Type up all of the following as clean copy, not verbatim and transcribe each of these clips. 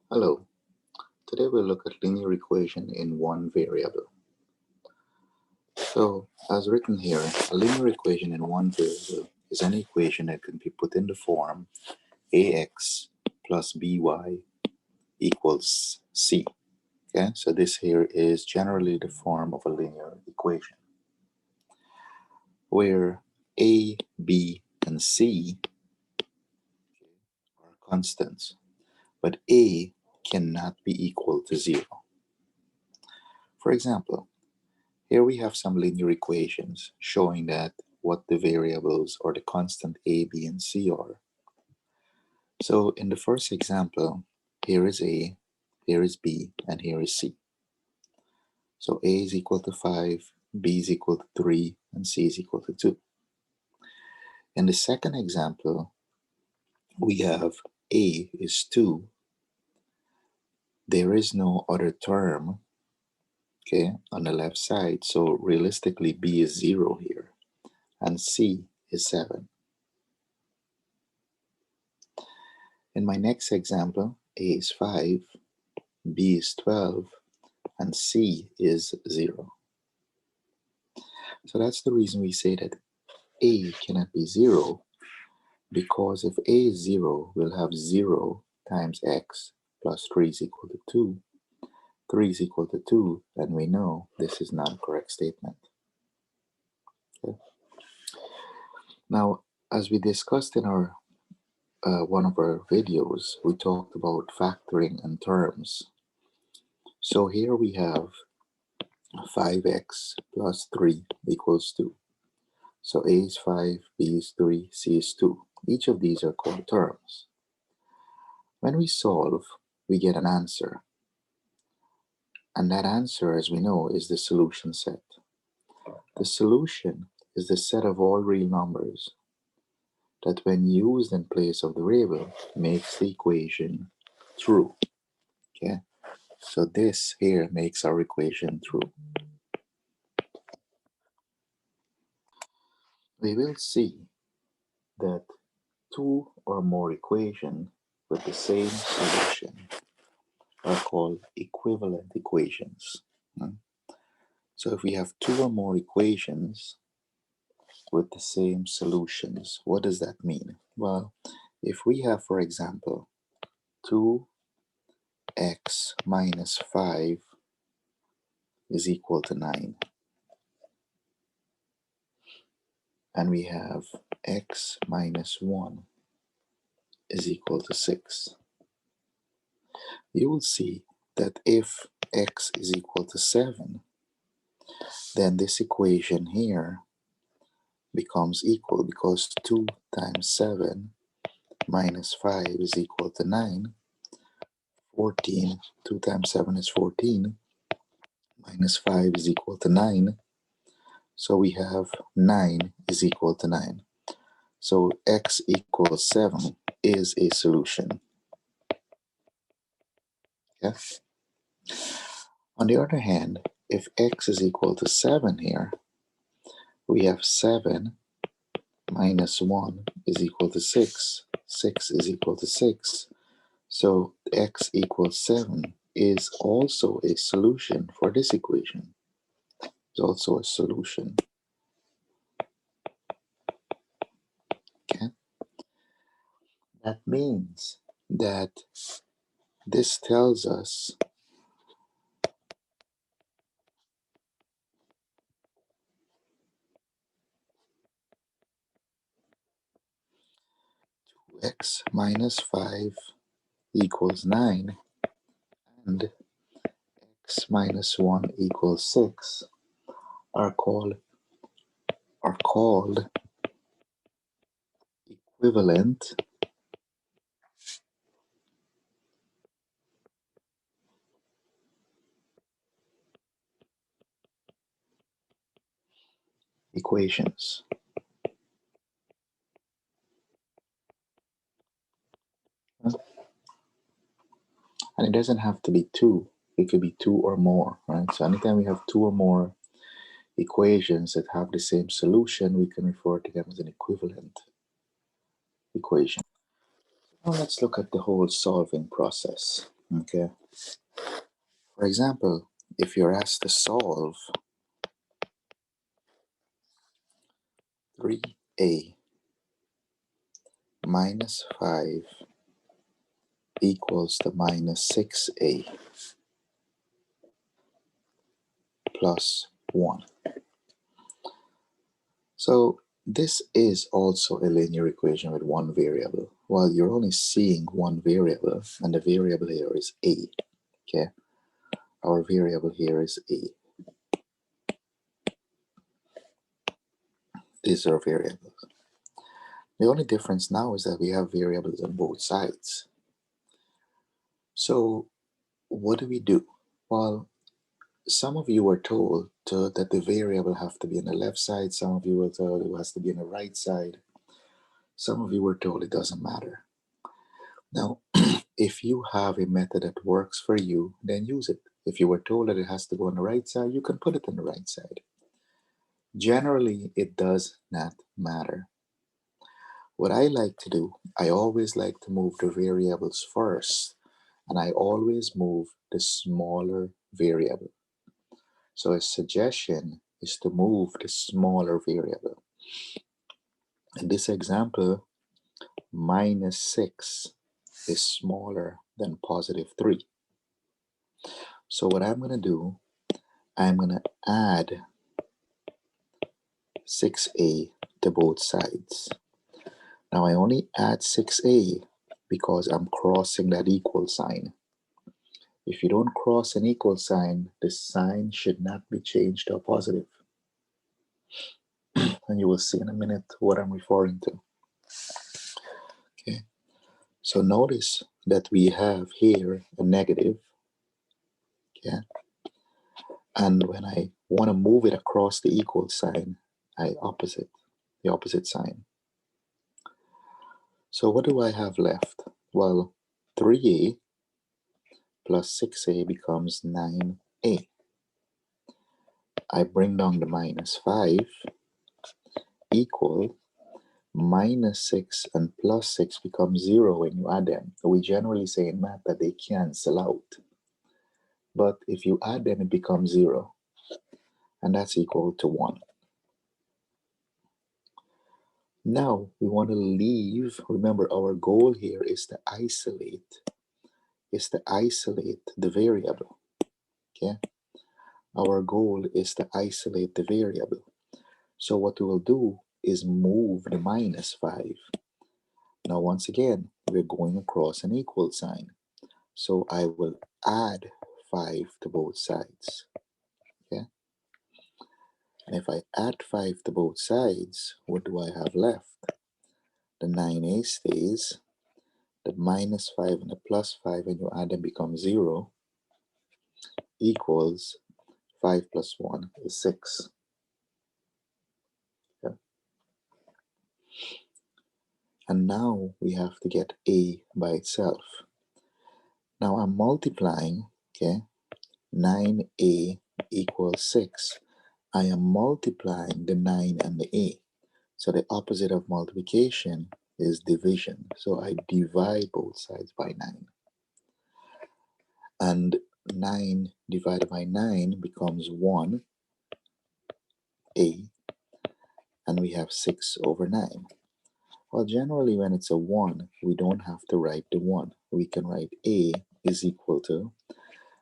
Hello, today we'll look at linear equation in one variable. So, as written here, a linear equation in one variable is an equation that can be put in the form ax plus by equals c. Okay, so this here is generally the form of a linear equation, where a, b, and c are constants, but a cannot be equal to 0. For example, here we have some linear equations showing that what the variables or the constant a, b, and c are. So in the first example, here is a, here is b, and here is c. So a is equal to 5, b is equal to 3, and c is equal to 2. In the second example, we have a is 2. There is no other term, okay, on the left side. So realistically, b is 0 here, and c is 7. In my next example, a is 5, b is 12, and c is 0. So that's the reason we say that a cannot be 0, because if a is 0, we'll have 0 times x plus 3 is equal to 2. 3 is equal to 2, and we know this is not a correct statement. Okay. Now, as we discussed in our one of our videos, we talked about factoring and terms. So here we have 5x plus 3 equals 2. So a is 5, b is 3, c is 2. Each of these are called terms. When we solve, we get an answer. And that answer, as we know, is the solution set. The solution is the set of all real numbers that, when used in place of the variable, makes the equation true. Okay? So this here makes our equation true. We will see that two or more equations with the same solution are called equivalent equations. So if we have two or more equations with the same solutions, what does that mean? Well, if we have, for example, 2x minus 5 is equal to 9, and we have x minus 1 is equal to 6, you will see that if x is equal to 7, then this equation here becomes equal, because 2 times 7 minus 5 is equal to 9. 14, 2 times 7 is 14, minus 5 is equal to 9. So we have 9 is equal to 9. So x equals 7 is a solution. Yes. On the other hand, if x is equal to 7 here, we have 7 minus 1 is equal to 6. 6 is equal to 6. So x equals 7 is also a solution for this equation. It's also a solution. Okay. That means that this tells us x minus 5 equals 9 and x minus 1 equals 6 are called equivalent equations. And it doesn't have to be two. It could be two or more, right? So anytime we have two or more equations that have the same solution, we can refer to them as an equivalent equation. Now let's look at the whole solving process. Okay. For example, if you're asked to solve 3a minus 5 equals to minus 6a plus 1. So this is also a linear equation with one variable. Well, you're only seeing one variable, and the variable here is a. Okay, our variable here is a. These are variables. The only difference now is that we have variables on both sides. So what do? Well, some of you were told that the variable have to be on the left side. Some of you were told it has to be on the right side. Some of you were told it doesn't matter. Now, if you have a method that works for you, then use it. If you were told that it has to go on the right side, you can put it on the right side. Generally, it does not matter. What I like to do, I always like to move the variables first, and I always move the smaller variable. So a suggestion is to move the smaller variable. In this example, minus 6 is smaller than positive 3. So what I'm going to do, I'm going to add 6a to both sides. Now I only add 6a because I'm crossing that equal sign. If you don't cross an equal sign, the sign should not be changed to a positive. And you will see in a minute what I'm referring to. Okay, so notice that we have here a negative. Okay, and when I want to move it across the equal sign, I opposite the opposite sign. So what do I have left? Well, 3a plus 6a becomes 9a. I bring down the minus 5 equal minus 6 and plus 6 becomes 0 when you add them. We generally say in math that they cancel out. But if you add them, it becomes 0. And that's equal to 1. Now we want to leave. Remember, our goal here is to isolate the variable. Okay? Our goal is to isolate the variable. So what we will do is move the minus 5. Now once again, we're going across an equal sign. So I will add 5 to both sides. Okay? And if I add 5 to both sides, what do I have left? The 9a stays. The minus 5 and the plus 5, when you add them, become 0, equals 5 plus 1 is 6. Okay? And now we have to get a by itself. Now I'm multiplying, okay? 9a equals 6. I am multiplying the 9 and the a. So the opposite of multiplication is division. So I divide both sides by 9. And 9 divided by 9 becomes 1a, and we have 6 over 9. Well, generally when it's a 1, we don't have to write the 1. We can write a is equal to,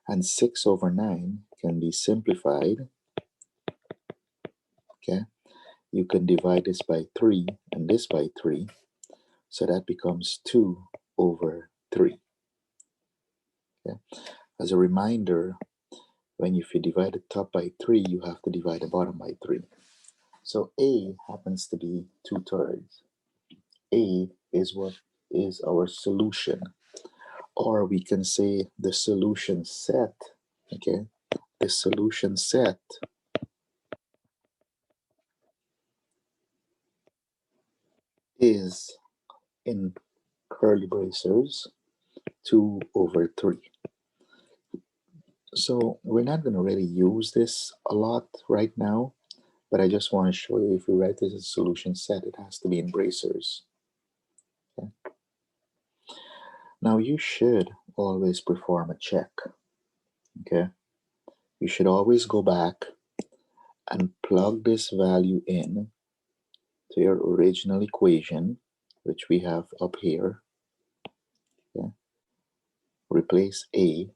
and 6 over 9 can be simplified. Okay, you can divide this by 3 and this by 3, so that becomes 2 over 3. Okay, as a reminder, if you divide the top by 3, you have to divide the bottom by 3. So a happens to be 2/3. A is what is our solution, or we can say the solution set. Okay, the solution set is, in curly braces, 2 over 3. So we're not going to really use this a lot right now, but I just want to show you, if we write this as a solution set, it has to be in bracers. Okay? Now you should, always perform a check. Okay, you should always go back and plug this value in to your original equation, which we have up here. Okay? Replace A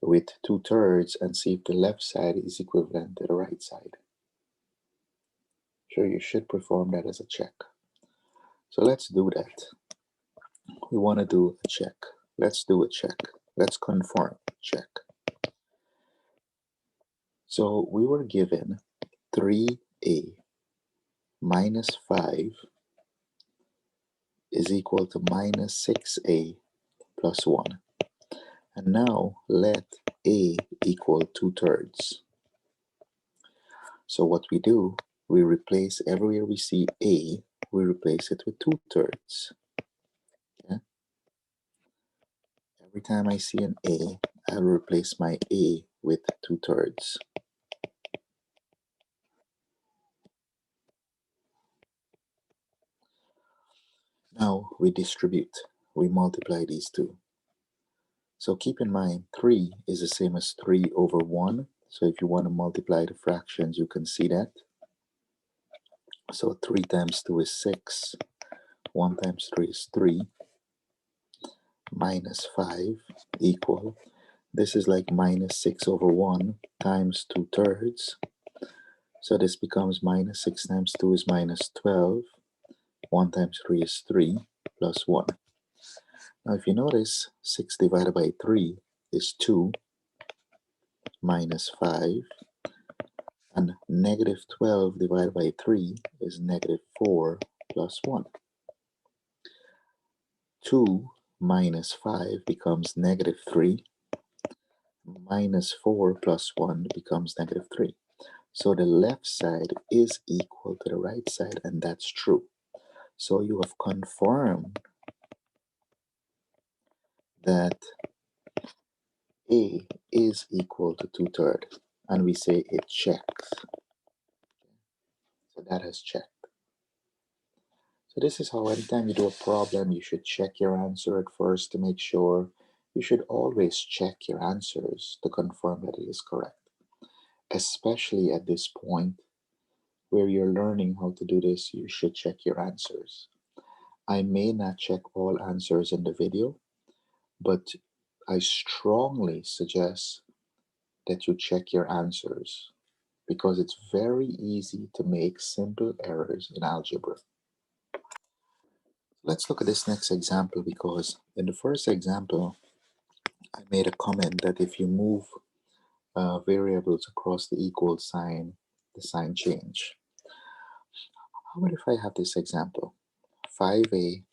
with 2/3 and see if the left side is equivalent to the right side. Sure, you should perform that as a check. So let's do that. We want to do a check. Let's do a check. Let's confirm. Check. So we were given 3a minus 5 is equal to minus 6a plus 1. And now let a equal 2/3. So what we do, we replace everywhere we see a, we replace it with 2/3. Okay? Every time I see an a, I'll replace my a with 2/3. Now we distribute, we multiply these two. So keep in mind, 3 is the same as 3 over 1. So if you want to multiply the fractions, you can see that. So 3 times 2 is 6. 1 times 3 is 3. Minus 5 equal. This is like minus 6 over 1 times 2/3. So this becomes minus 6 times 2 is minus 12. 1 times 3 is 3 plus 1. Now if you notice, 6 divided by 3 is 2 minus 5. And negative 12 divided by 3 is negative 4 plus 1. 2 minus 5 becomes negative 3. Minus 4 plus 1 becomes negative 3. So the left side is equal to the right side, and that's true. So you have confirmed that A is equal to 2/3, and we say it checks. So that has checked. So this is how anytime you do a problem, you should check your answer at first to make sure. You should always check your answers to confirm that it is correct, especially at this point where you're learning how to do this. You should check your answers. I may not check all answers in the video, but I strongly suggest that you check your answers because it's very easy to make simple errors in algebra. Let's look at this next example, because in the first example, I made a comment that if you move variables across the equal sign, the sign change. How about if I have this example? 5a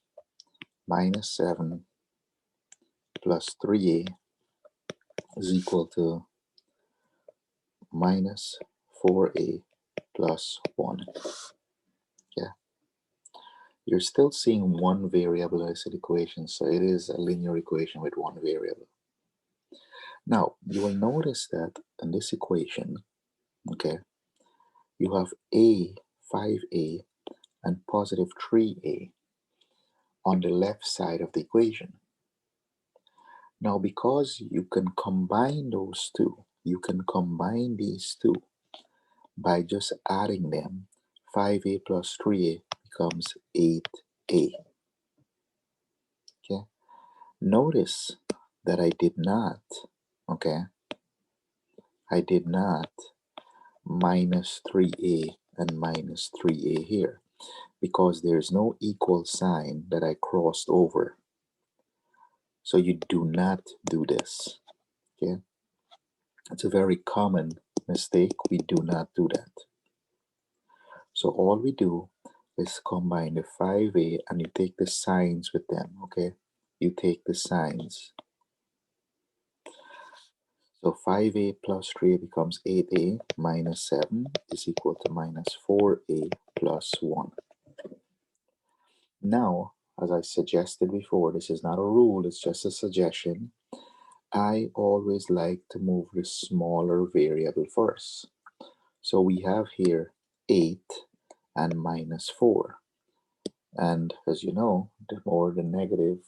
minus 7 plus 3a is equal to minus 4a plus 1. Yeah, you're still seeing one variable as an equation, so it is a linear equation with one variable. Now, you will notice that in this equation, okay, you have a, 5a, and positive 3a on the left side of the equation. Now, because you can combine those two, you can combine these two by just adding them. 5a plus 3a becomes 8a. Okay, notice that I did not, okay, I did not minus 3a and minus 3a here, because there's no equal sign that I crossed over. So you do not do this. Okay, it's a very common mistake. We do not do that. So all we do is combine the 5a and you take the signs with them. Okay, you take the signs. So 5a plus 3a becomes 8a minus 7 is equal to minus 4a plus 1. Now, as I suggested before, this is not a rule, it's just a suggestion. I always like to move the smaller variable first. So we have here 8 and minus 4. And as you know, the more the negative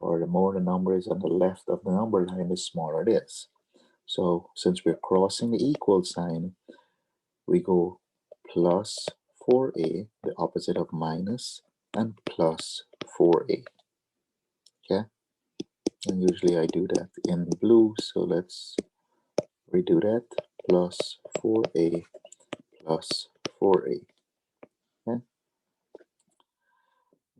or the more the number is on the left of the number line, the smaller it is. So since we're crossing the equal sign, we go plus 4a, the opposite of minus, and plus 4a. Okay? And usually I do that in blue, so let's redo that. Plus 4a plus 4a. Okay?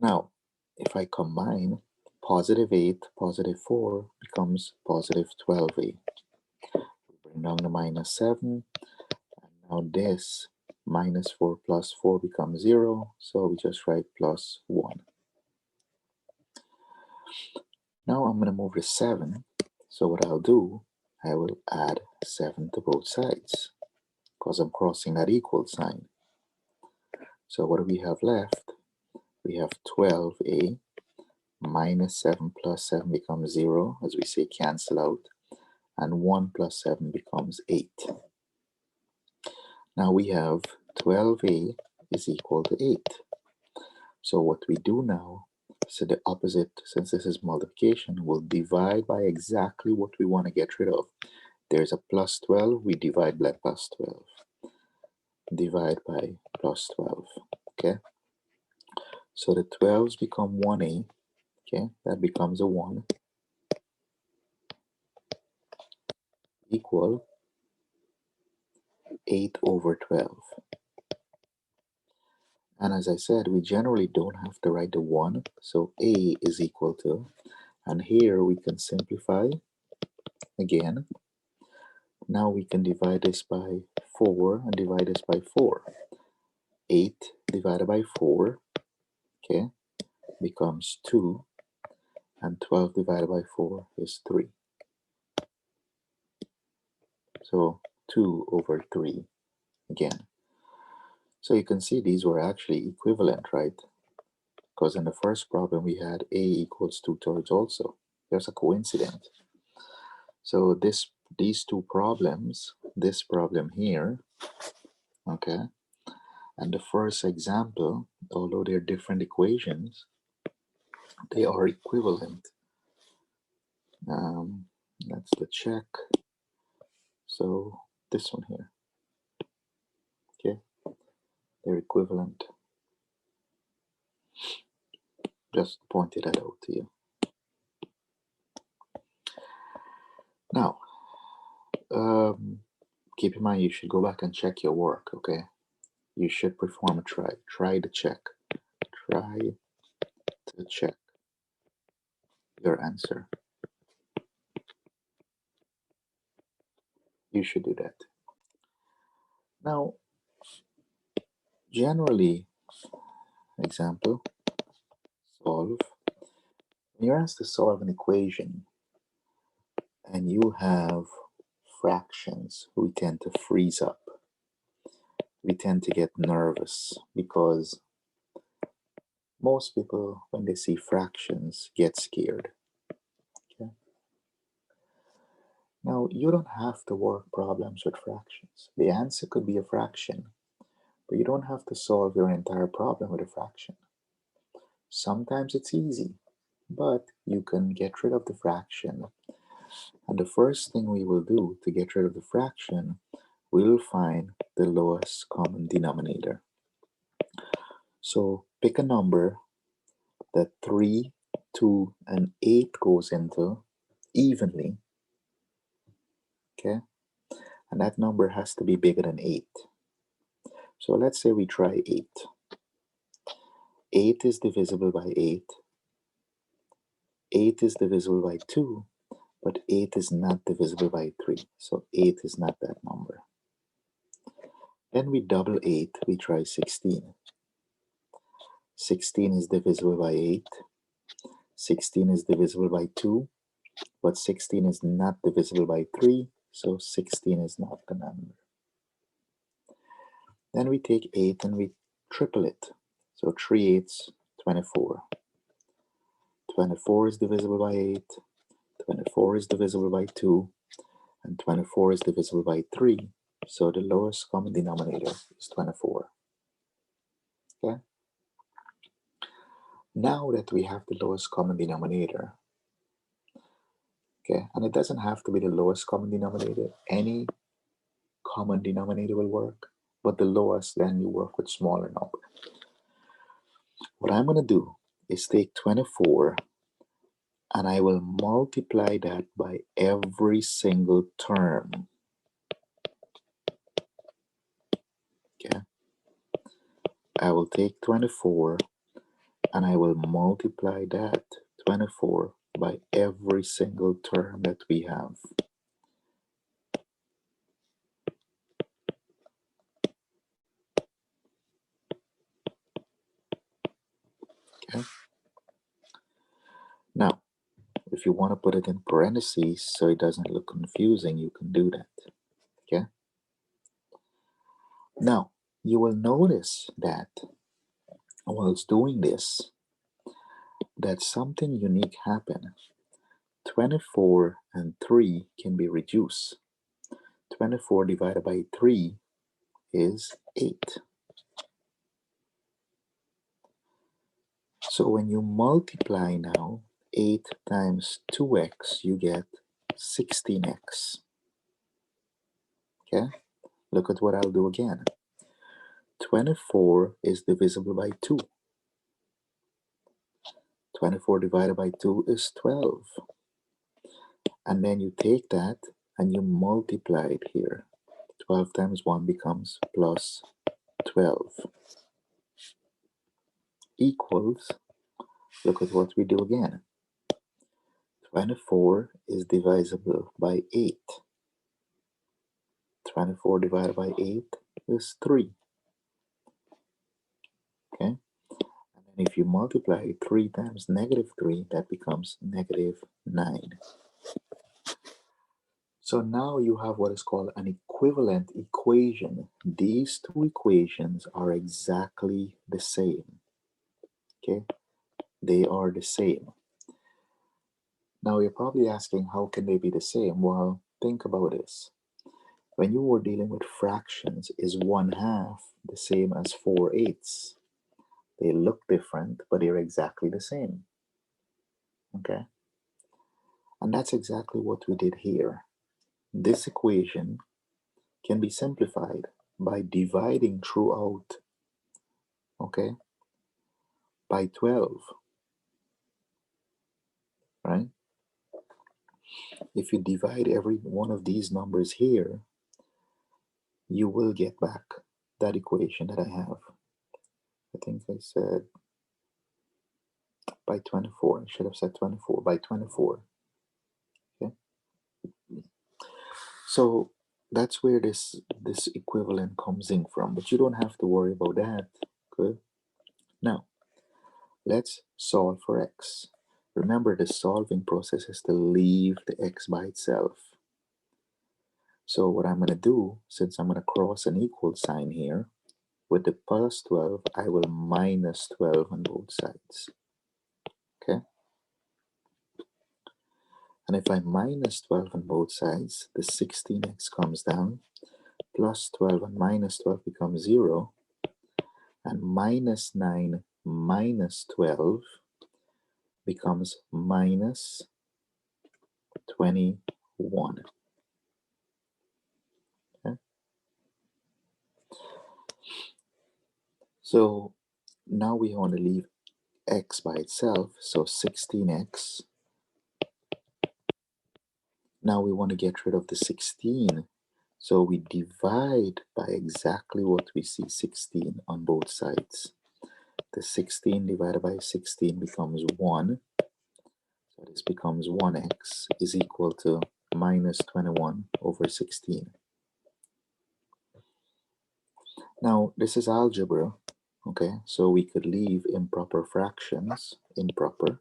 Now, if I combine positive 8, positive 4 becomes positive 12a. Bring down the minus 7, and now this minus 4 plus 4 becomes 0, so we just write plus 1. Now I'm going to move the 7, so what I'll do, I will add 7 to both sides, because I'm crossing that equal sign. So what do we have left? We have 12a minus 7 plus 7 becomes 0, as we say cancel out, and 1 plus 7 becomes 8. Now we have 12a is equal to 8. So what we do now, so the opposite, since this is multiplication, we'll divide by exactly what we want to get rid of. There's a plus 12, we divide by plus 12. Divide by plus 12, okay? So the 12s become 1a, okay? That becomes a 1, equal 8 over 12. And as I said, we generally don't have to write the 1, so a is equal to, and here we can simplify again. Now we can divide this by 4 and divide this by 4. 8 divided by 4, okay, becomes 2, and 12 divided by 4 is 3. So 2 over 3 again. So you can see these were actually equivalent, right? Because in the first problem we had a equals 2/3 also. There's a coincidence. So these two problems, this problem here, okay, and the first example, although they're different equations, they are equivalent. That's the check. So this one here, okay, they're equivalent. Just pointed that out to you. Now, keep in mind you should go back and check your work, okay? You should perform a try. Try to check. Try to check your answer. You should do that. Now, generally, example, solve. When you're asked to solve an equation and you have fractions, we tend to freeze up. We tend to get nervous because most people, when they see fractions, get scared. Okay? Now, you don't have to work problems with fractions. The answer could be a fraction, but you don't have to solve your entire problem with a fraction. Sometimes it's easy, but you can get rid of the fraction. And the first thing we will do to get rid of the fraction, we'll find the lowest common denominator. So pick a number that 3, 2, and 8 goes into evenly, okay? And that number has to be bigger than 8. So let's say we try 8. 8 is divisible by 8. 8 is divisible by 2, but 8 is not divisible by 3. So 8 is not that number. Then we double 8, we try 16. 16 is divisible by 8. 16 is divisible by 2, but 16 is not divisible by 3, so 16 is not the number. Then we take 8 and we triple it. So 3 8s, 24. 24 is divisible by 8, 24 is divisible by 2, and 24 is divisible by 3. So the lowest common denominator is 24. Okay? Now that we have the lowest common denominator, Okay, and it doesn't have to be the lowest common denominator. Any common denominator will work, but the lowest, then you work with smaller number. What I'm going to do is take 24 and I will multiply that by every single term. Okay, I will take 24 and I will multiply that 24 by every single term that we have. Okay. Now, if you want to put it in parentheses so it doesn't look confusing, you can do that. Okay. Now, you will notice that whilst doing this, that something unique happened. 24 and 3 can be reduced. 24 divided by 3 is 8. So when you multiply now 8 times 2x, you get 16x. Okay, look at what I'll do again. 24 is divisible by 2. 24 divided by 2 is 12. And then you take that and you multiply it here. 12 times 1 becomes plus 12 equals, look at what we do again. 24 is divisible by 8. 24 divided by 8 is 3. Okay? And then if you multiply 3 times negative 3, that becomes negative 9. So now you have what is called an equivalent equation. These two equations are exactly the same. Okay? They are the same. Now you're probably asking, how can they be the same? Well, think about this. When you were dealing with fractions, is 1/2 the same as 4/8? They look different, but they're exactly the same. Okay? And that's exactly what we did here. This equation can be simplified by dividing throughout, okay, by 12, right? If you divide every one of these numbers here, you will get back that equation that I have. I think I said by 24. I should have said 24, by 24. Okay? So that's where this equivalent comes in from, but you don't have to worry about that. Good. Now, let's solve for x. Remember, the solving process is to leave the x by itself. So what I'm going to do, since I'm going to cross an equal sign here, with the plus 12, I will minus 12 on both sides. Okay? And if I minus 12 on both sides, the 16x comes down, plus 12 and minus 12 becomes 0, and minus 9 minus 12 becomes minus 21. Okay? So now we want to leave x by itself, so 16x. Now we want to get rid of the 16, so we divide by exactly what we see, 16 on both sides. The 16 divided by 16 becomes 1, so this becomes 1x is equal to minus 21 over 16. Now this is algebra, okay, so we could leave improper fractions improper.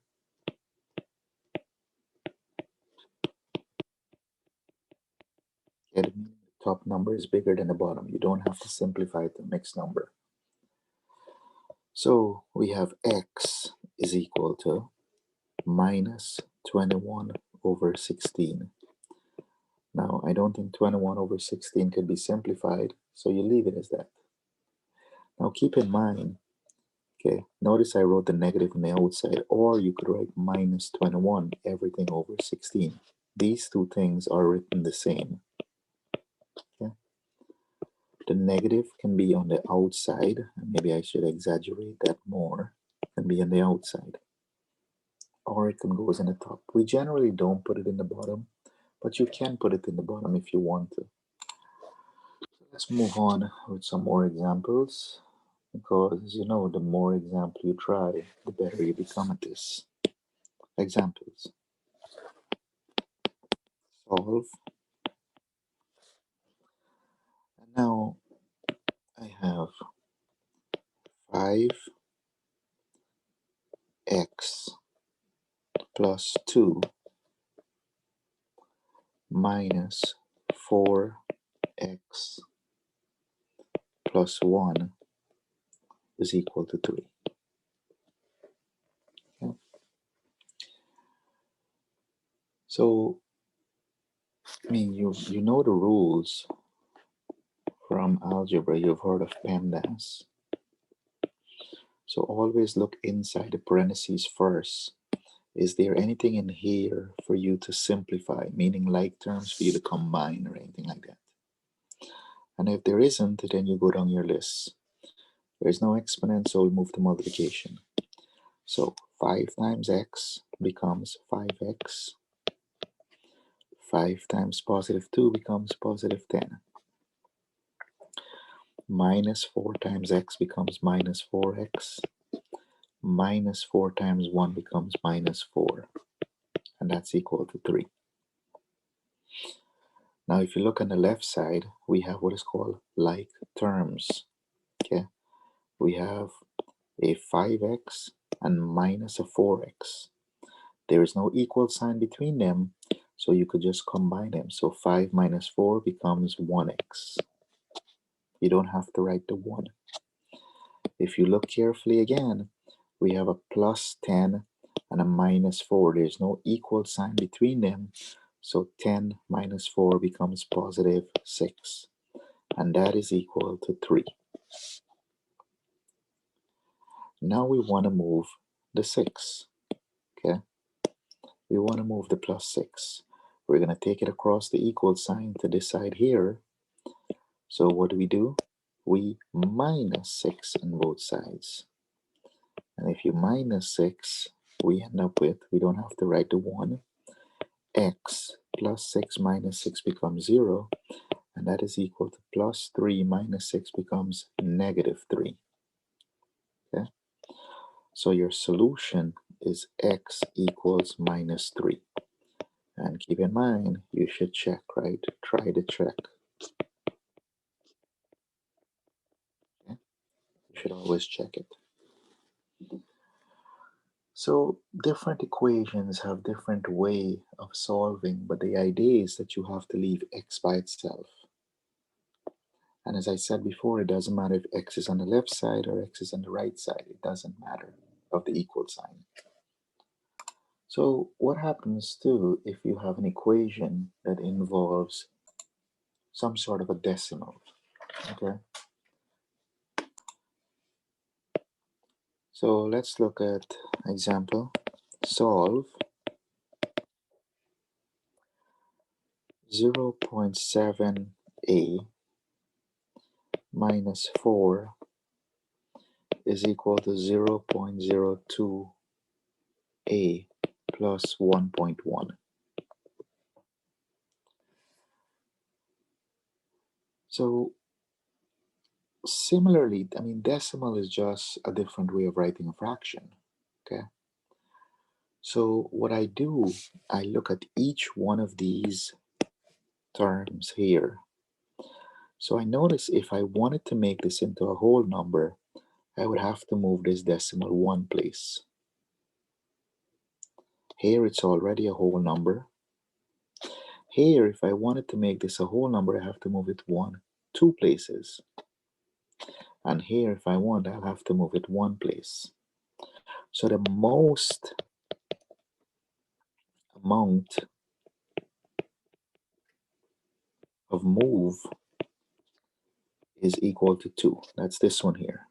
Okay, the top number is bigger than the bottom. You don't have to simplify it to mixed number. So we have x is equal to minus 21 over 16. Now, I don't think 21 over 16 could be simplified, so you leave it as that. Now, keep in mind, okay, notice I wrote the negative on the outside, or you could write minus 21, everything over 16. these two things are written the same. Okay? The negative can be on the outside, and maybe I should exaggerate that more, can be on the outside, or it can go in the top. We generally don't put it in the bottom, but you can put it in the bottom if you want to. Let's move on with some more examples, because you know the more example you try, the better you become at this. Examples. Solve. And now I have 5x plus 2 minus 4x plus 1 is equal to 3. Okay? So, I mean, you know the rules from algebra. You've heard of PEMDAS. So always look inside the parentheses first. Is there anything in here for you to simplify, meaning like terms for you to combine or anything like that? And if there isn't, then you go down your list. There's no exponent, so we move to multiplication. So 5 times x becomes 5x. 5 times positive 2 becomes positive 10. Minus 4 times x becomes minus 4x. Minus 4 times 1 becomes minus 4. And that's equal to 3. Now, if you look on the left side, we have what is called like terms. Okay, we have a 5x and minus a 4x. There is no equal sign between them, so you could just combine them. So 5 minus 4 becomes 1x. You don't have to write the 1. If you look carefully again, we have a plus 10 and a minus 4. There's no equal sign between them, so 10 minus 4 becomes positive 6. And that is equal to 3. Now we want to move the 6. Okay, we want to move the plus 6. We're going to take it across the equal sign to this side here. So what do? We minus 6 on both sides. And if you minus 6, we end up with, we don't have to write the 1. X plus 6 minus 6 becomes 0. And that is equal to plus 3 minus 6 becomes negative 3. Okay? So your solution is x equals minus 3. And keep in mind, you should check, right? Try to check. Okay? You should always check it. So different equations have different way of solving, but the idea is that you have to leave x by itself. And as I said before, it doesn't matter if x is on the left side or x is on the right side. It doesn't matter of the equal sign. So what happens too if you have an equation that involves some sort of a decimal? Okay. So let's look at example. Solve 0.7a minus 4 is equal to 0.02a plus 1.1. So similarly, I mean, decimal is just a different way of writing a fraction. Okay. So what I do, I look at each one of these terms here. So I notice if I wanted to make this into a whole number, I would have to move this decimal one place. Here it's already a whole number. Here, if I wanted to make this a whole number, I have to move it two places. And here, if I want, I'll have to move it one place. So the most amount of move is equal to 2. That's this one here.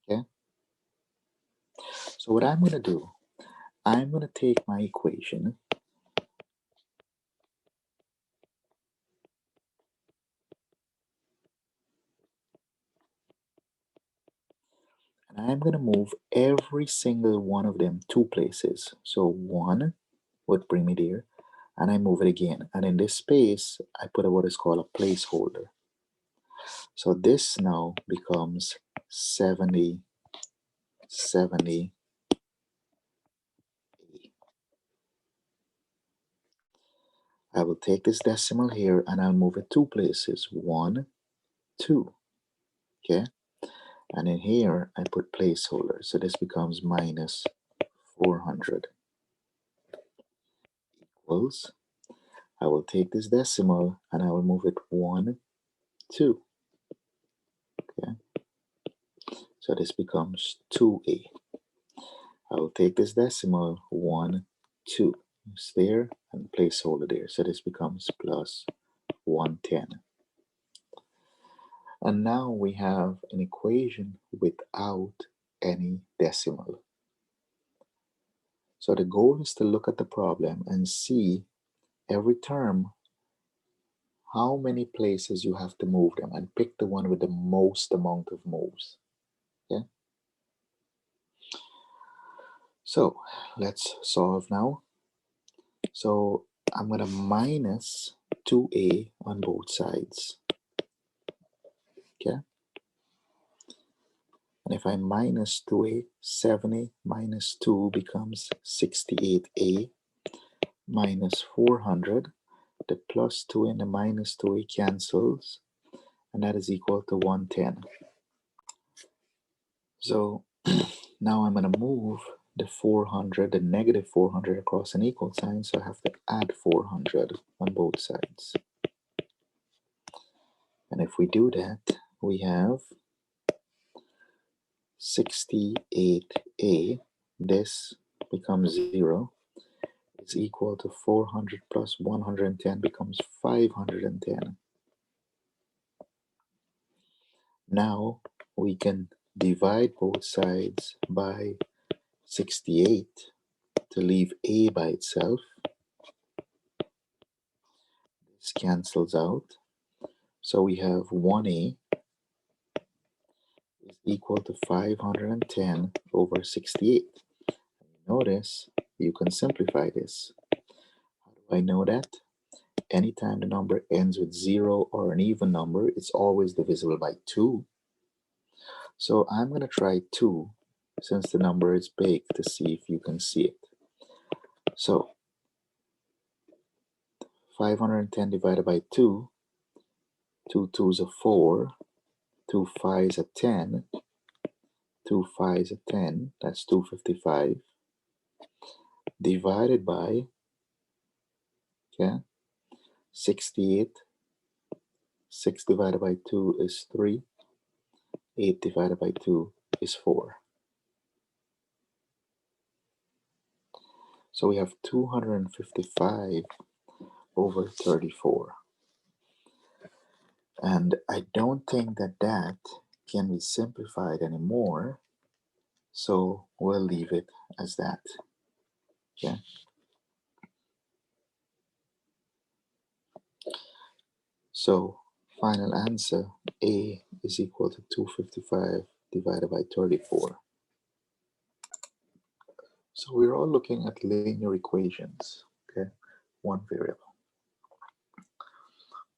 Okay? So what I'm going to do, I'm going to take my equation I'm going to move every single one of them 2 places. So 1 would bring me there, and I move it again. And in this space, I put what is called a placeholder. So this now becomes 70, 70. I will take this decimal here and I'll move it 2 places. 1, 2. Okay? And in here, I put placeholder. So this becomes minus 400 equals. I will take this decimal and I will move it 1, 2. Okay? So this becomes 2a. I will take this decimal 1, 2. It's there and placeholder there. So this becomes plus 110. And now we have an equation without any decimal. So the goal is to look at the problem and see every term how many places you have to move them and pick the one with the most amount of moves. Okay? So let's solve now. So I'm going to minus 2a on both sides. Okay? And if I minus 2a, 70 minus 2 becomes 68a minus 400. The plus 2 and the minus 2a cancels, and that is equal to 110. So now I'm going to move the 400, the negative 400 across an equal sign, so I have to add 400 on both sides. And if we do that, we have 68a, this becomes 0, is equal to 400 plus 110 becomes 510. Now we can divide both sides by 68 to leave a by itself. This cancels out. So we have 1a is equal to 510 over 68. Notice you can simplify this. How do I know that? Anytime the number ends with 0 or an even number, it's always divisible by 2. So I'm going to try 2 since the number is big to see if you can see it. So 510 divided by 2, 2 2s are 4, 2 5s are 10, 2 5s are 10, that's 255, divided by, okay, 68, 6 divided by 2 is 3, 8 divided by 2 is 4. So we have 255 over 34. And I don't think that that can be simplified anymore, so we'll leave it as that. Okay. So final answer, A is equal to 255 divided by 34. So we're all looking at linear equations, okay, one variable.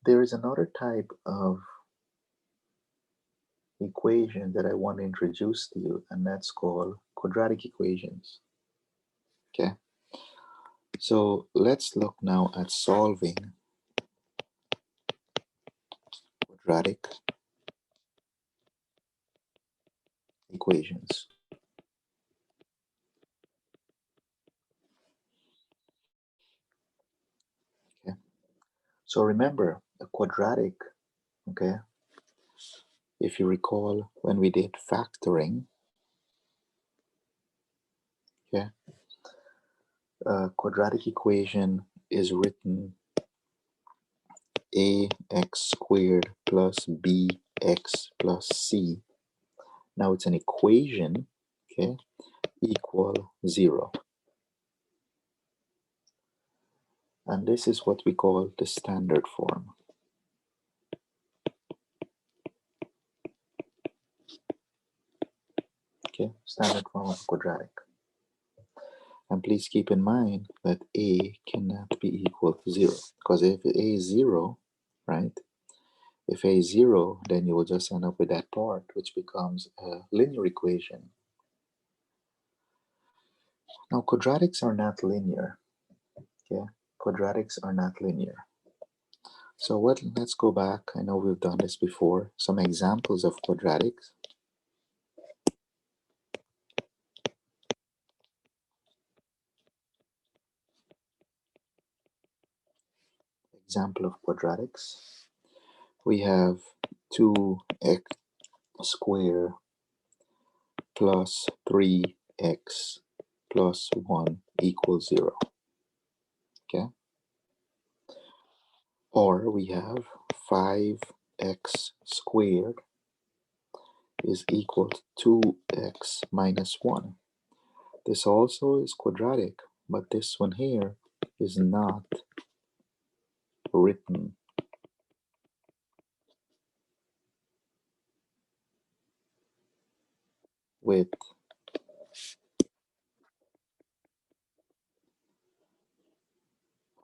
There is another type of equation that I want to introduce to you, and that's called quadratic equations. Okay, so let's look now at solving quadratic equations. Okay, so remember a quadratic, okay, if you recall when we did factoring, okay, a quadratic equation is written ax squared plus bx plus c. Now it's an equation, okay, equal 0. And this is what we call the standard form. Okay, standard form of quadratic. And please keep in mind that a cannot be equal to 0, because if a is 0, right, if a is 0, then you will just end up with that part, which becomes a linear equation. Now, quadratics are not linear. Okay, quadratics are not linear. So let's go back. I know we've done this before. Some examples of quadratics. Example of quadratics. We have 2x squared plus 3x plus 1 equals 0. Okay? Or we have 5x squared is equal to 2x minus 1. This also is quadratic, but this one here is not written with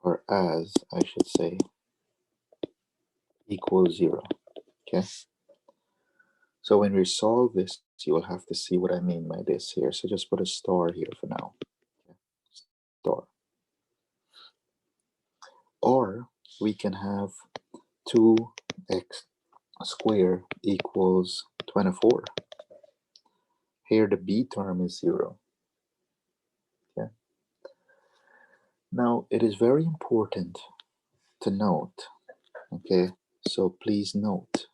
or as, I should say, equals 0. Okay? So when we solve this, you will have to see what I mean by this here. So just put a star here for now. Okay? Star. Or we can have 2x squared equals 24. Here the b term is 0. Okay? Now it is very important to note, okay? So please note,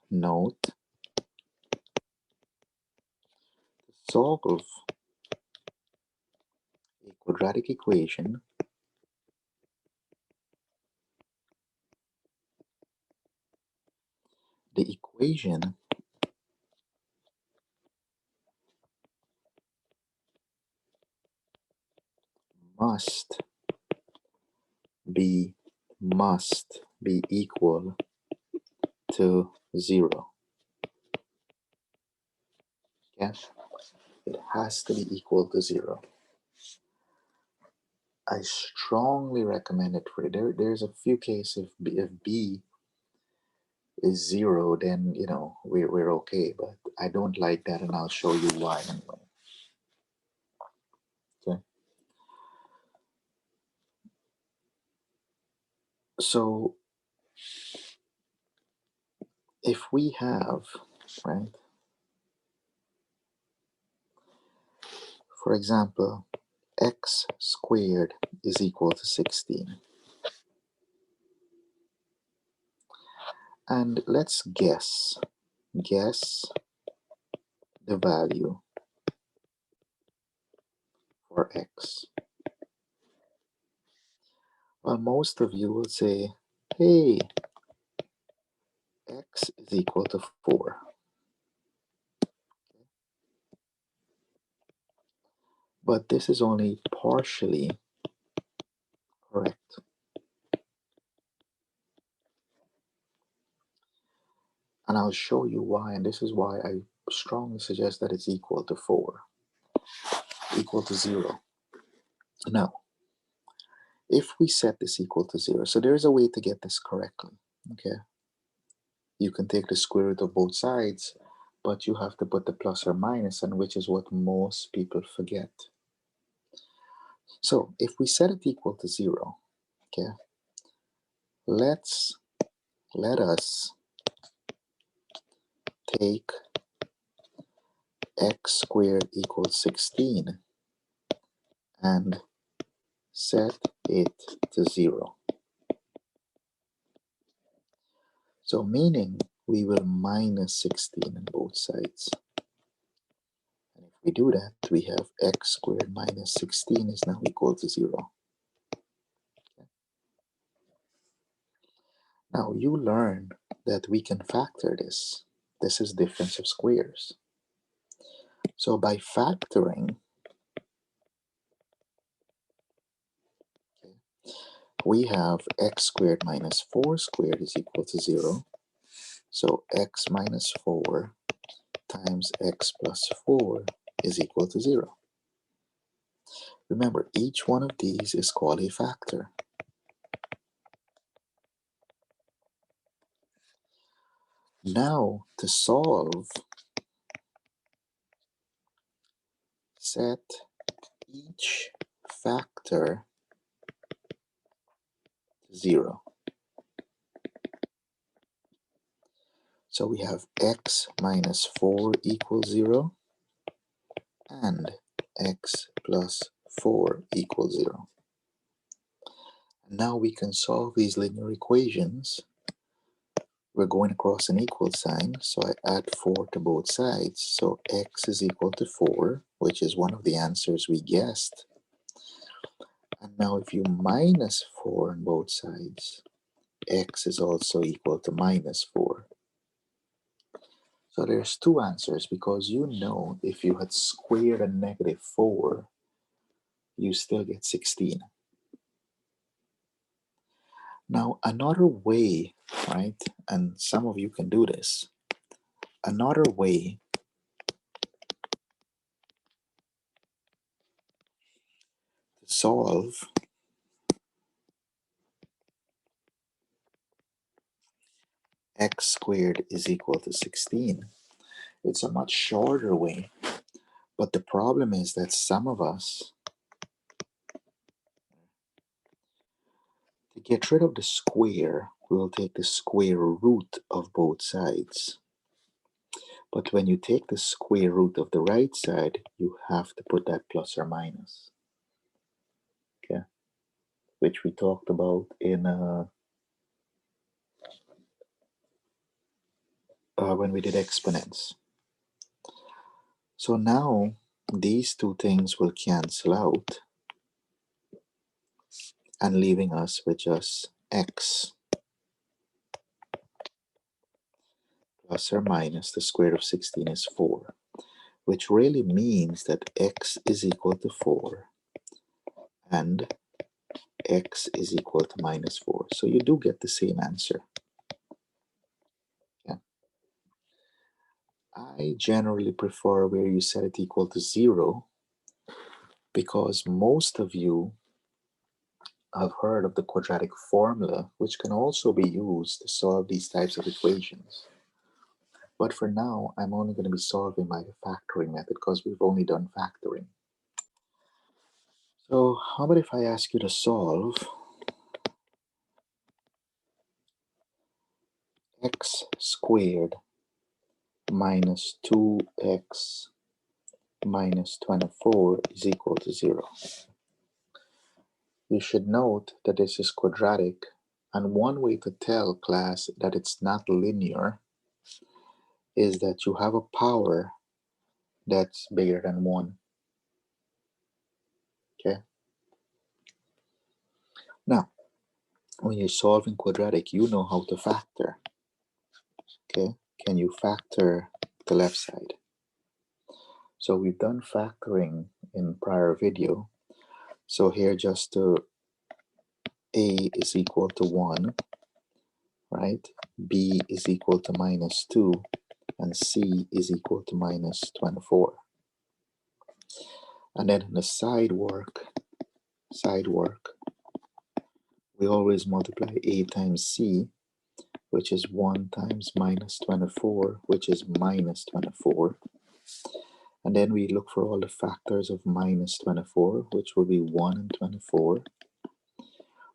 solve a quadratic equation, the equation must be equal to 0. Okay? It has to be equal to 0. I strongly recommend it for you. There's a few cases if b is 0, then you know we're okay. But I don't like that, and I'll show you why anyway. Okay. So if we have, right, for example, x squared is equal to 16. And let's guess the value for x. Well, most of you will say, hey, x is equal to 4. But this is only partially correct. And I'll show you why, and this is why I strongly suggest that it's equal to 4, equal to 0. Now, if we set this equal to 0, so there's a way to get this correctly, okay? You can take the square root of both sides, but you have to put the plus or minus, and which is what most people forget. So if we set it equal to 0, okay, let us take x squared equals 16 and set it to 0. So meaning we will minus 16 on both sides. And if we do that, we have x squared minus 16 is now equal to 0. Now you learn that we can factor this. This is difference of squares. So by factoring, okay, we have x squared minus 4 squared is equal to 0. So x minus 4 times x plus 4 is equal to 0. Remember, each one of these is called a factor. Now, to solve, set each factor to 0. So we have x minus 4 equals 0 and x plus 4 equals 0. Now we can solve these linear equations. We're going across an equal sign, so I add 4 to both sides. So x is equal to 4, which is one of the answers we guessed. And now if you minus 4 on both sides, x is also equal to minus 4. So there's two answers, because you know if you had squared a negative 4, you still get 16. Now another way, right, and some of you can do this, another way to solve x squared is equal to 16. It's a much shorter way, but the problem is that some of us, to get rid of the square, we'll take the square root of both sides. But when you take the square root of the right side, you have to put that plus or minus, okay? Which we talked about in when we did exponents. So now these two things will cancel out, and leaving us with just x plus or minus the square root of 16 is 4, which really means that x is equal to 4 and x is equal to minus 4. So you do get the same answer. Yeah. I generally prefer where you set it equal to 0, because most of you have heard of the quadratic formula, which can also be used to solve these types of equations. But for now, I'm only going to be solving by the factoring method, because we've only done factoring. So how about if I ask you to solve x squared minus 2x minus 24 is equal to 0. You should note that this is quadratic, and one way to tell, class, that it's not linear is that you have a power that's bigger than 1. Okay? Now, when you're solving quadratic, you know how to factor. Okay? Can you factor the left side? So we've done factoring in prior video. So here just to a is equal to 1, right? B is equal to minus 2, and C is equal to minus 24. And then in the side work, we always multiply A times C, which is 1 times minus 24, which is minus 24. And then we look for all the factors of minus 24, which will be 1 and 24.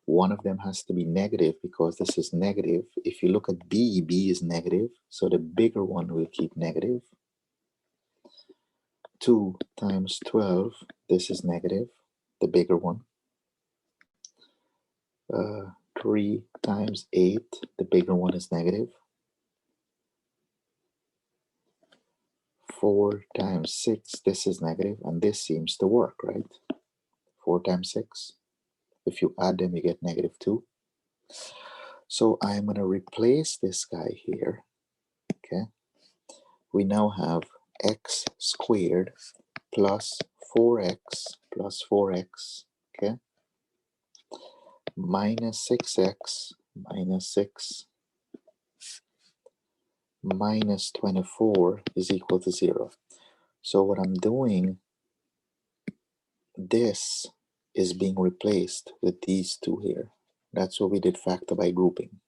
One of them has to be negative, because this is negative. If you look at B, B is negative, so the bigger one will keep negative. 2 times 12, this is negative, the bigger one. 3 times 8, the bigger one is negative. 4 times 6, this is negative, and this seems to work, right? 4 times 6. If you add them, you get negative 2. So I'm going to replace this guy here, okay? We now have x squared plus 4x plus 4x, okay? Minus 6x minus 6 minus 24 is equal to 0. So what I'm doing, this is being replaced with these two here. That's what we did factor by grouping.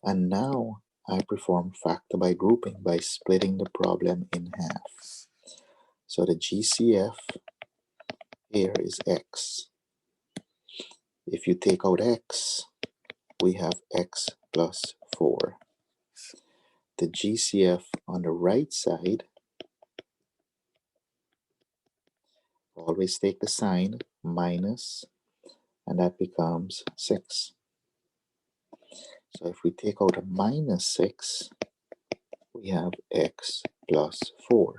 And now I perform factor by grouping by splitting the problem in half. So the GCF here is x. If you take out x, we have x plus 4. The GCF on the right side, always take the sign minus, and that becomes 6. So if we take out a minus 6, we have x plus 4.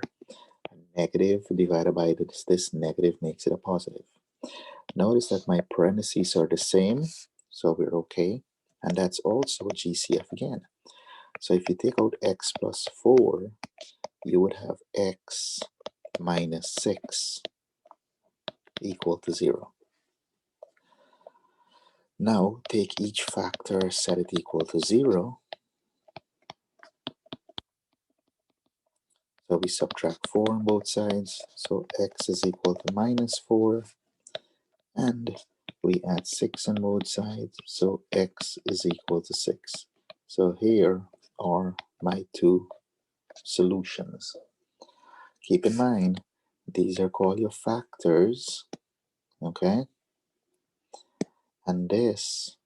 A negative divided by this negative makes it a positive. Notice that my parentheses are the same, so we're okay. And that's also a GCF again. So if you take out x plus 4, you would have x minus 6 equal to 0. Now take each factor, set it equal to 0. So we subtract 4 on both sides. So x is equal to minus 4. And we add 6 on both sides. So x is equal to 6. So here are my two solutions. Keep in mind, these are called your factors, okay? And this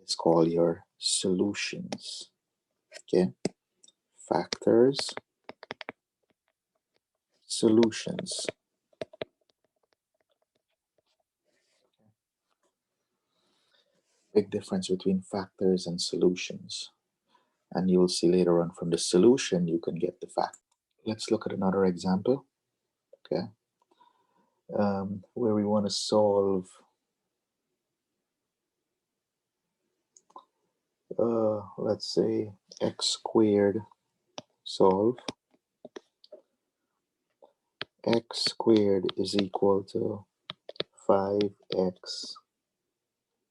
is called your solutions, okay? Factors, solutions. Big difference between factors and solutions. And you will see later on from the solution, you can get the fact. Let's look at another example, okay? Where we want to solve let's say x squared. Solve x squared is equal to 5x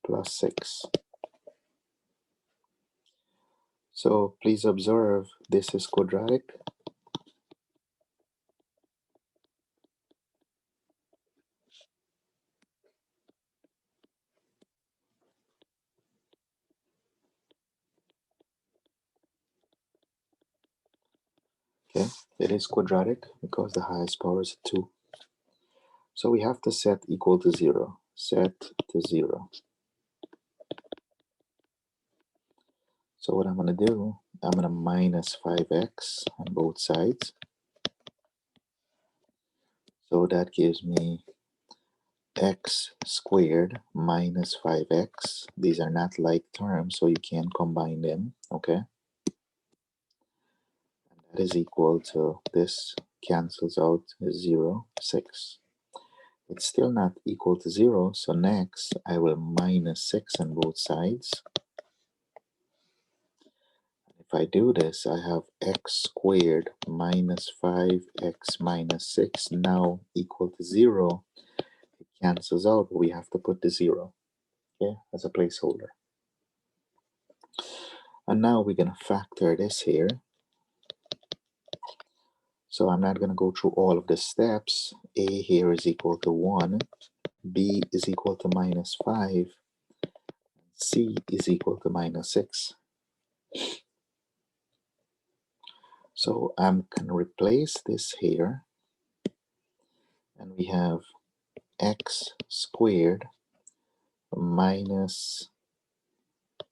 plus 6. So please observe, this is quadratic. Okay, it is quadratic because the highest power is 2. So we have to set equal to 0. Set to 0. So what I'm going to do, I'm going to minus 5x on both sides. So that gives me x squared minus 5x. These are not like terms, so you can't combine them, okay? And that is equal to, this cancels out 0, 6. It's still not equal to 0, so next I will minus 6 on both sides. If I do this, I have x squared minus 5x minus 6 now equal to 0. It cancels out, but we have to put the 0, okay, as a placeholder. And now we're going to factor this here. So I'm not going to go through all of the steps. A here is equal to 1. B is equal to minus 5. C is equal to minus 6. So I'm going to replace this here. And we have x squared minus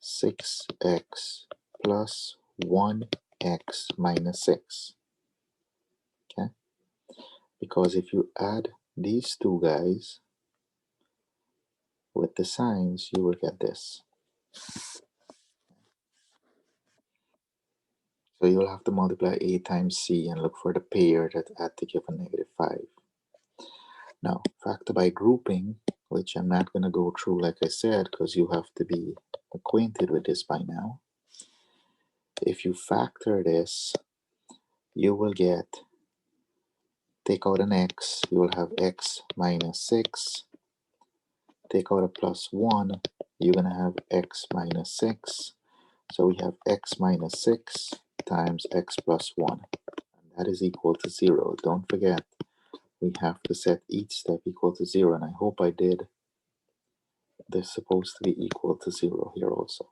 6x plus 1x minus 6. Okay? Because if you add these two guys with the signs, you will get this. So you'll have to multiply a times c and look for the pair that add to give a negative 5. Now, factor by grouping, which I'm not going to go through like I said, because you have to be acquainted with this by now. If you factor this, you will get, take out an x, you will have x minus 6. Take out a plus 1, you're going to have x minus 6. So we have x minus 6 times x plus 1. And that is equal to 0. Don't forget, we have to set each step equal to 0, and I hope I did. This supposed to be equal to 0 here also.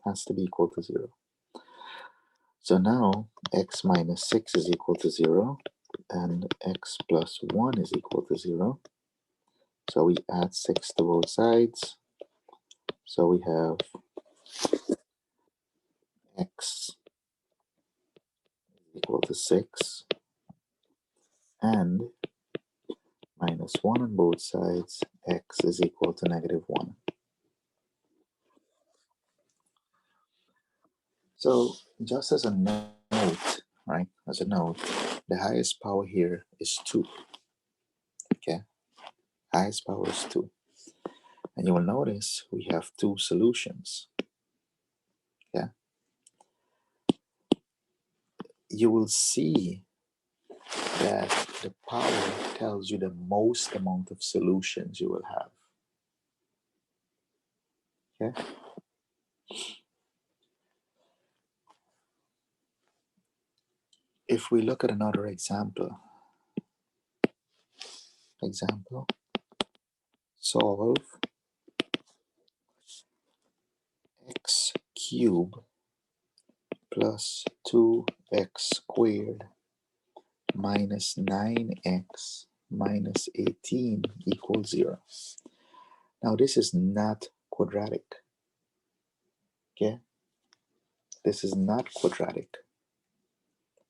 Has to be equal to 0. So now x minus 6 is equal to 0, and x plus 1 is equal to 0. So we add 6 to both sides. So we have x equal to 6 and minus 1 on both sides, x is equal to negative 1. So just as a note, right, as a note, the highest power here is 2, okay? Highest power is 2. And you will notice we have two solutions, yeah? You will see that the power tells you the most amount of solutions you will have, okay? If we look at another example, solve x cubed plus 2x squared minus 9x minus 18 equals 0. Now this is not quadratic, okay? This is not quadratic.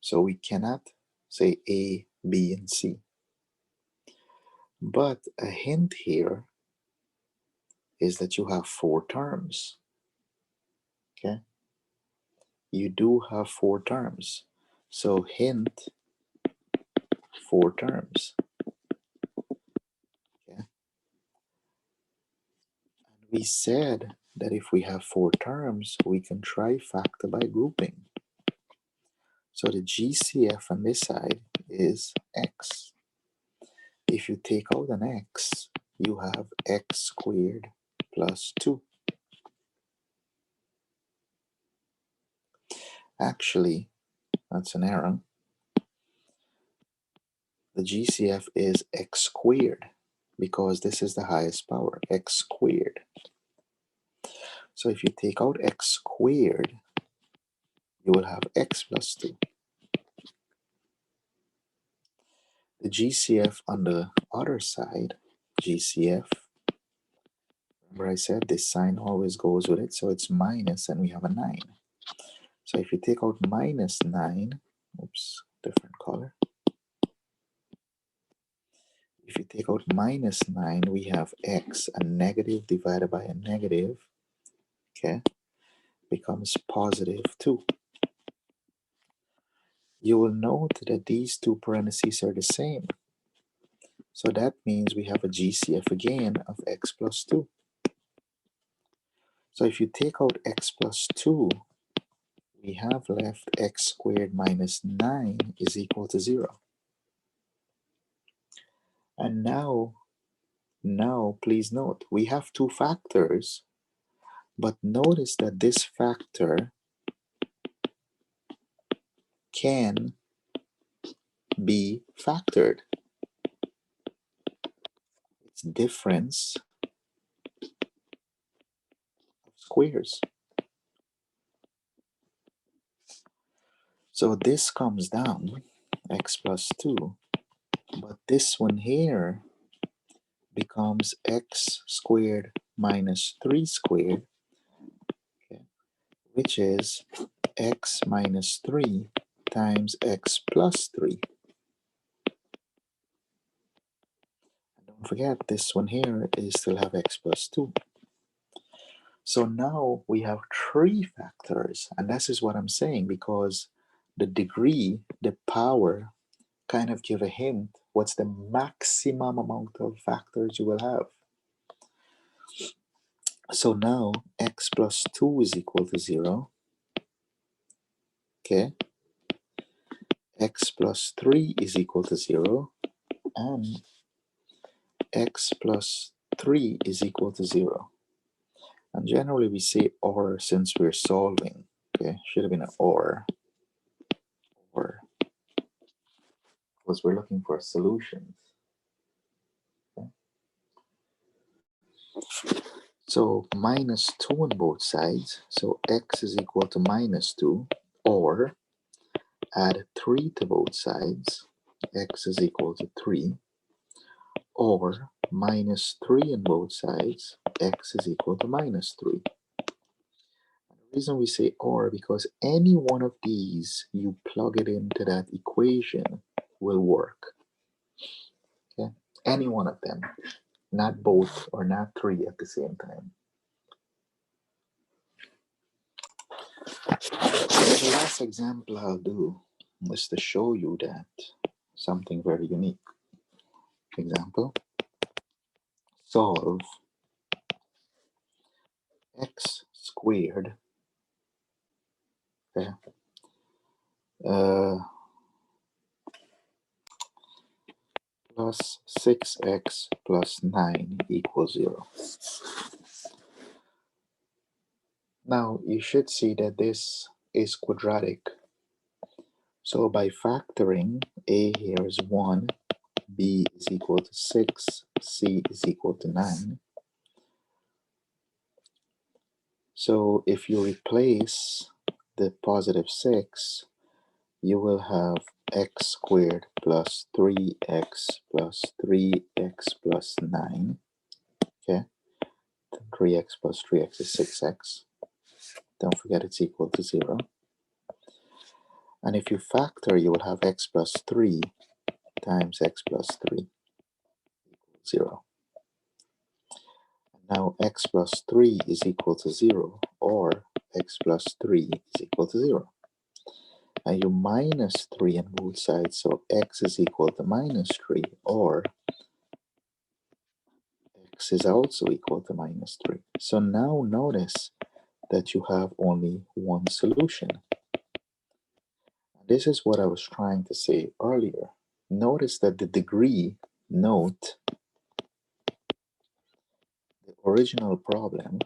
So we cannot say A, B, and C. But a hint here is that you have 4 terms, okay? You do have 4 terms. So hint, 4 terms, okay? And we said that if we have 4 terms, we can trifactor by grouping. So the GCF on this side is x. If you take out an x, you have x squared plus 2. Actually, that's an error. The GCF is x squared because this is the highest power, x squared. So if you take out x squared, you will have x plus 2. The GCF on the other side, GCF, remember I said this sign always goes with it, so it's minus and we have a 9. So if you take out minus 9, oops, different color. If you take out minus 9, we have x, a negative divided by a negative, okay, becomes positive 2. You will note that these two parentheses are the same. So that means we have a GCF again of x plus 2. So if you take out x plus 2, we have left x squared minus 9 is equal to 0. And now please note, we have 2 factors, but notice that this factor can be factored. It's difference of squares. So this comes down, x plus 2, but this one here becomes x squared minus 3 squared, okay, which is x minus 3 times x plus 3. And don't forget, this one here is still have x plus 2. So now we have 3 factors, and this is what I'm saying, because the degree, the power, kind of give a hint what's the maximum amount of factors you will have. So now x plus 2 is equal to 0, okay? X plus 3 is equal to 0, and x plus 3 is equal to 0. And generally we say or since we're solving, okay? Should have been an or. because we're looking for solutions. Okay? So minus 2 on both sides, so x is equal to minus 2, or add 3 to both sides, x is equal to 3, or minus 3 on both sides, x is equal to minus 3. The reason we say or, because any one of these you plug it into that equation will work. Okay, any one of them, not both or not 3 at the same time. So the last example I'll do is to show you that something very unique. Example, solve x squared, okay, plus 6x plus 9 equals 0. Now you should see that this is quadratic. So by factoring, a here is 1, b is equal to 6, c is equal to 9. So if you replace the positive 6, you will have x squared plus 3x plus 3x plus 9. Okay, 3x plus 3x is 6x. Don't forget it's equal to 0. And if you factor, you will have x plus 3 times x plus 3 equals 0. Now x plus 3 is equal to 0, or x plus 3 is equal to 0. And you minus 3 on both sides, so x is equal to minus 3, or x is also equal to minus 3. So now notice that you have only one solution. This is what I was trying to say earlier. Notice that the degree, note, the original problem,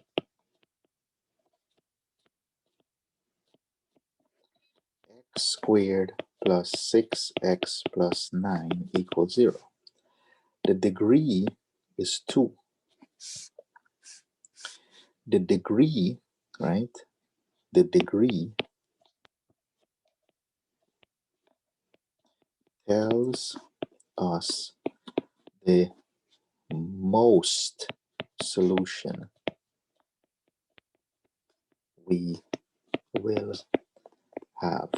x squared plus 6x plus 9 equals 0. The degree is 2. The degree, right? The degree tells us the most solution we will have.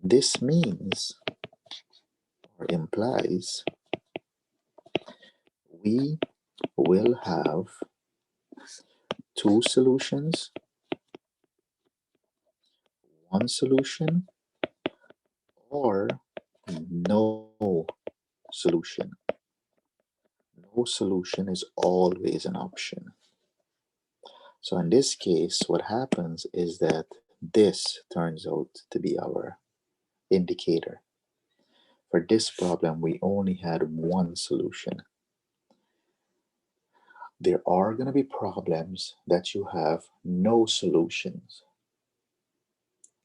This means or implies we will have 2 solutions, 1 solution, or no solution. No solution is always an option. So in this case, what happens is that this turns out to be our indicator. For this problem, we only had one solution. There are going to be problems that you have no solutions.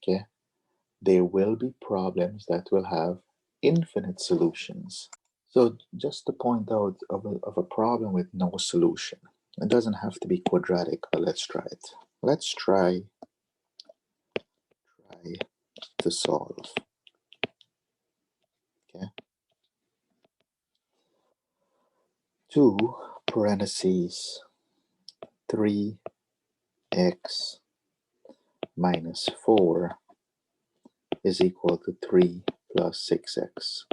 Okay? There will be problems that will have infinite solutions. So just to point out of a problem with no solution, it doesn't have to be quadratic, but let's try it. Let's try to solve. Okay. 2 parentheses 3x minus 4 is equal to 3 plus 6x.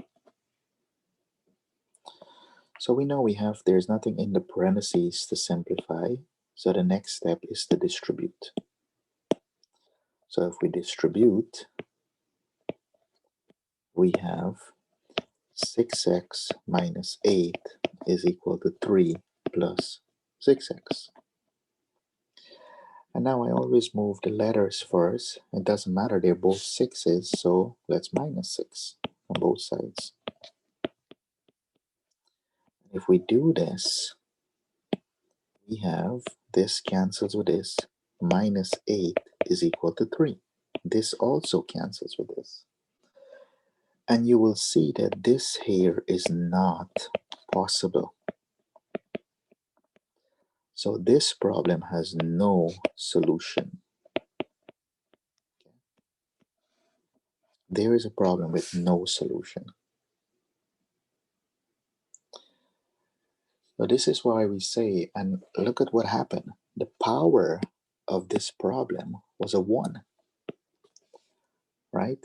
So we know there's nothing in the parentheses to simplify, so the next step is to distribute. So if we distribute, we have 6x minus 8 is equal to 3 plus 6x. And now I always move the letters first. It doesn't matter, they're both 6's, so let's minus 6 on both sides. If we do this, we have this cancels with this. Minus 8 is equal to 3. This also cancels with this. And you will see that this here is not possible. So this problem has no solution. There is a problem with no solution. So this is why we say, and look at what happened. The power of this problem was a 1, right?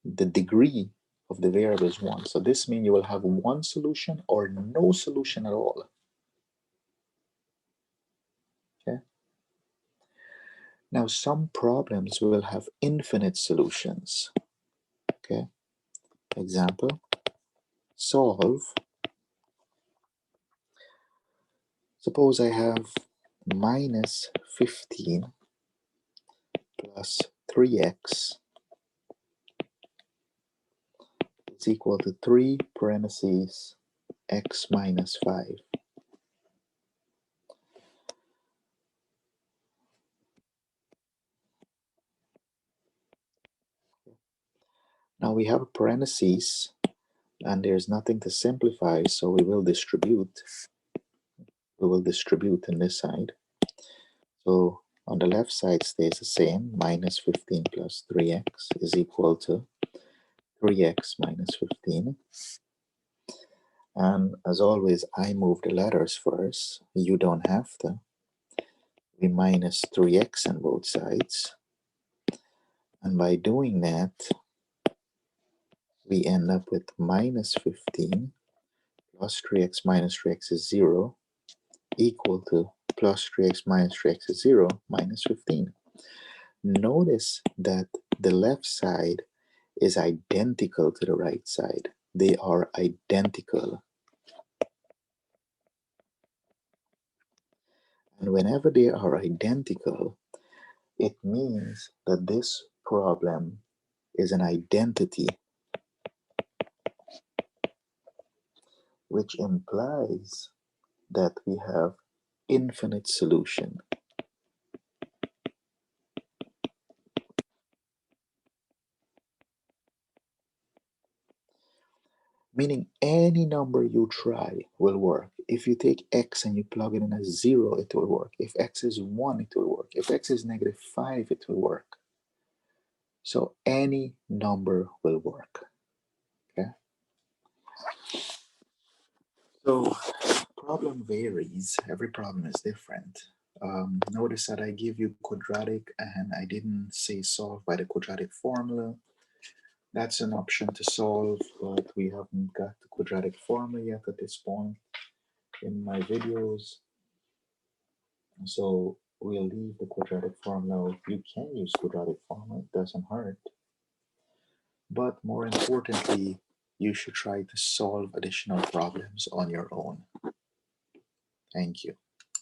The degree of the variable is 1. So this means you will have one solution or no solution at all. Okay. Now some problems will have infinite solutions. Okay. Example, solve. Suppose I have minus 15 plus 3x is equal to 3 parentheses x minus 5. Now we have a parentheses and there's nothing to simplify, so we will distribute. We will distribute in this side. So on the left side stays the same, minus 15 plus 3x is equal to 3x minus 15. And as always, I move the letters first. You don't have to. We minus 3x on both sides. And by doing that, we end up with minus 15 plus 3x minus 3x is 0 equal to plus 3x minus 3x is 0 minus 15. Notice that the left side is identical to the right side. They are identical. And whenever they are identical, it means that this problem is an identity, which implies that we have infinite solution. Meaning any number you try will work. If you take x and you plug it in as 0, it will work. If x is 1, it will work. If x is negative 5, it will work. So any number will work. Okay. So problem varies. Every problem is different. Notice that I give you quadratic and I didn't say solve by the quadratic formula. That's an option to solve, but we haven't got the quadratic formula yet at this point in my videos. So we'll leave the quadratic formula. You can use quadratic formula, it doesn't hurt. But more importantly, you should try to solve additional problems on your own. Thank you.